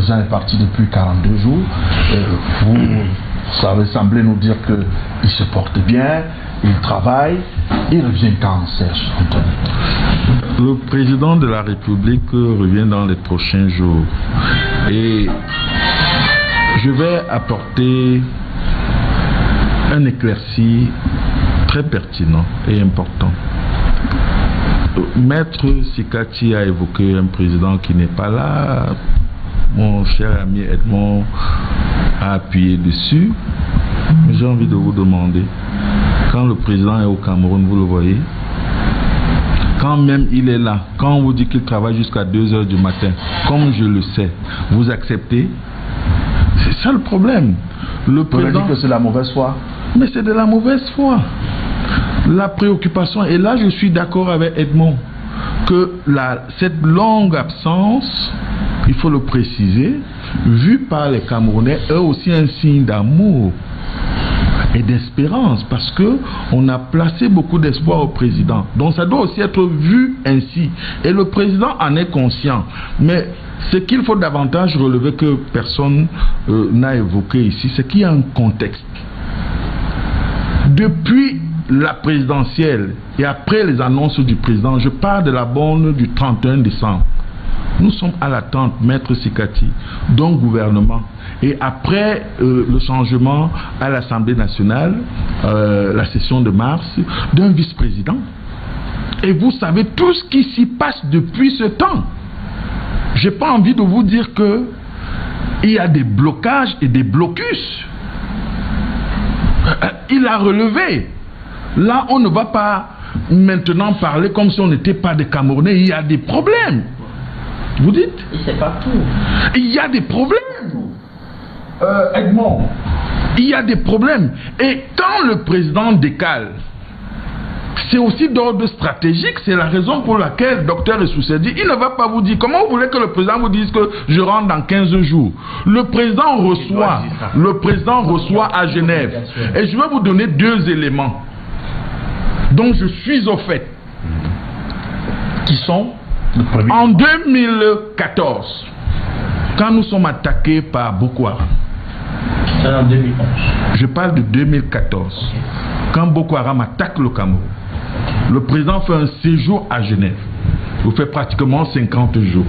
président est parti depuis 42 jours. Ça avait semblé nous dire qu'il se porte bien, il travaille. Il revient quand, Serge Antoine? Le président de la République revient dans les prochains jours. Et je vais apporter un éclairci très pertinent et important. Maître Sikati a évoqué un président qui n'est pas là. Mon cher ami Edmond a appuyé dessus. J'ai envie de vous demander, quand le président est au Cameroun, vous le voyez? Quand même il est là, quand on vous dit qu'il travaille jusqu'à 2h du matin, comme je le sais, vous acceptez? C'est ça le problème. Le président dit que c'est la mauvaise foi. Mais c'est de la mauvaise foi. La préoccupation, et là je suis d'accord avec Edmond, que cette longue absence, il faut le préciser, vue par les Camerounais, est aussi un signe d'amour et d'espérance, parce que on a placé beaucoup d'espoir au président. Donc ça doit aussi être vu ainsi. Et le président en est conscient. Mais ce qu'il faut davantage relever, que personne n'a évoqué ici, c'est qu'il y a un contexte. Depuis la présidentielle et après les annonces du président, je parle de la borne du 31 décembre. Nous sommes à l'attente, Maître Sikati, d'un gouvernement. Et après le changement à l'Assemblée nationale, la session de mars, d'un vice-président. Et vous savez tout ce qui s'y passe depuis ce temps. Je n'ai pas envie de vous dire que il y a des blocages et des blocus. Il a relevé. Là, on ne va pas maintenant parler comme si on n'était pas des Camerounais. Il y a des problèmes. Vous dites? C'est partout. Il y a des problèmes. Edmond, il y a des problèmes. Et quand le président décale, c'est aussi d'ordre stratégique. C'est la raison pour laquelle Dr Essoussé dit, il ne va pas vous dire, comment vous voulez que le président vous dise que je rentre dans 15 jours? Le président reçoit à Genève. Et je vais vous donner 2 éléments dont je suis au fait, qui sont en 2014, quand nous sommes attaqués par Boko Haram. C'est en 2011. Je parle de 2014. Quand Boko Haram attaque le Cameroun, le président fait un séjour à Genève. Il fait pratiquement 50 jours.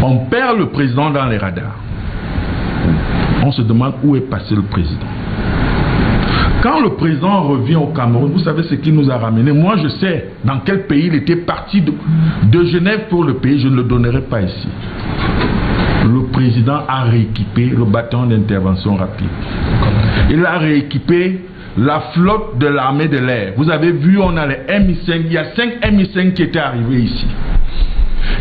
On perd le président dans les radars. On se demande où est passé le président. Quand le président revient au Cameroun, vous savez ce qui nous a ramené. Moi, je sais dans quel pays il était parti de Genève pour le pays. Je ne le donnerai pas ici. Le président a rééquipé le bataillon d'intervention rapide. Il a rééquipé la flotte de l'armée de l'air. Vous avez vu, on a les Mi-5. Il y a 5 Mi-5 qui étaient arrivés ici.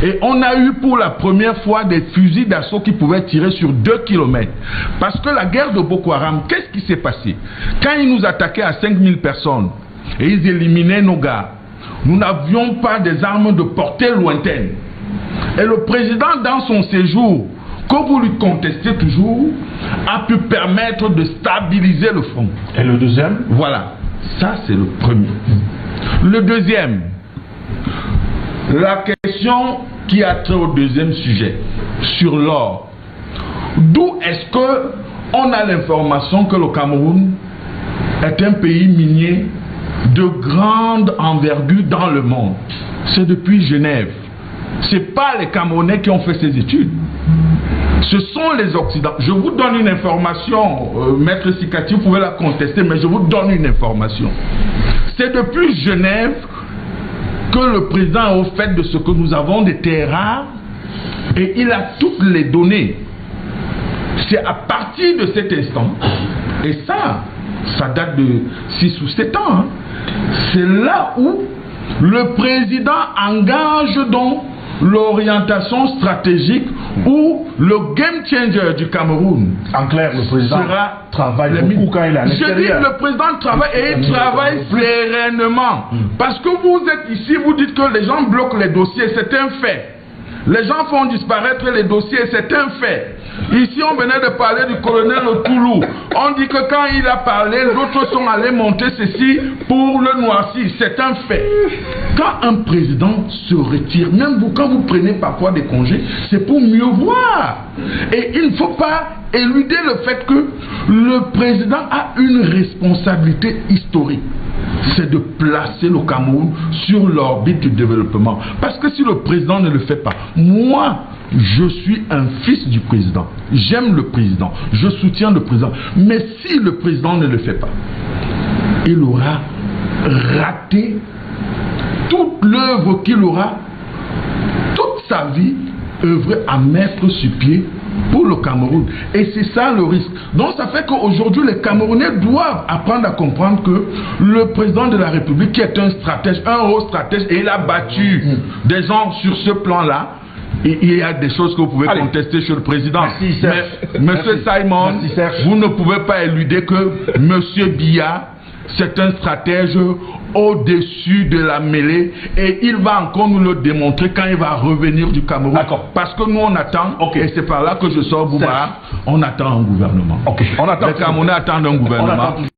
Et on a eu pour la première fois des fusils d'assaut qui pouvaient tirer sur 2 km. Parce que la guerre de Boko Haram, qu'est-ce qui s'est passé? Quand ils nous attaquaient à 5000 personnes et ils éliminaient nos gars, nous n'avions pas des armes de portée lointaine. Et le président, dans son séjour, que vous lui contestez toujours, a pu permettre de stabiliser le front. Et le deuxième? Voilà, ça c'est le premier. Le deuxième, la question qui a trait au deuxième sujet, sur l'or. D'où est-ce que on a l'information que le Cameroun est un pays minier de grande envergure dans le monde? C'est depuis Genève. Ce n'est pas les Camerounais qui ont fait ces études. Ce sont les Occidentaux. Je vous donne une information, Maître Sikati, vous pouvez la contester, mais je vous donne une information. C'est depuis Genève que le président est au fait de ce que nous avons des terres rares et il a toutes les données. C'est à partir de cet instant, et ça date de 6 ou 7 ans, hein, c'est là où le président engage donc l'orientation stratégique où le game changer du Cameroun. En clair, le président travaille beaucoup quand il est à l'extérieur. Je dis le président travaille et il travaille sereinement. Parce que vous êtes ici, vous dites que les gens bloquent les dossiers, c'est un fait. Les gens font disparaître les dossiers, c'est un fait. Ici, on venait de parler du colonel Otoulou. On dit que quand il a parlé, d'autres sont allés monter ceci pour le noircir. C'est un fait. Quand un président se retire, même vous, quand vous prenez parfois des congés, c'est pour mieux voir. Et il ne faut pas éluder le fait que le président a une responsabilité historique. C'est de placer le Cameroun sur l'orbite du développement. Parce que si le président ne le fait pas, moi, je suis un fils du président. J'aime le président. Je soutiens le président. Mais si le président ne le fait pas, il aura raté toute l'œuvre qu'il aura, toute sa vie, œuvré à mettre sur pied pour le Cameroun. Et c'est ça le risque. Donc ça fait qu'aujourd'hui les Camerounais doivent apprendre à comprendre que le président de la République, qui est un stratège, un haut stratège, et il a battu des gens sur ce plan-là. Et il y a des choses que vous pouvez contester sur le président. Merci, mais Monsieur Simon, vous ne pouvez pas éluder que Monsieur Biya, c'est un stratège au-dessus de la mêlée, et il va encore nous le démontrer quand il va revenir du Cameroun. Parce que nous on attend, et c'est par là que je sors Bouba, on attend un gouvernement. On attend. Les Camerounais attendent un gouvernement.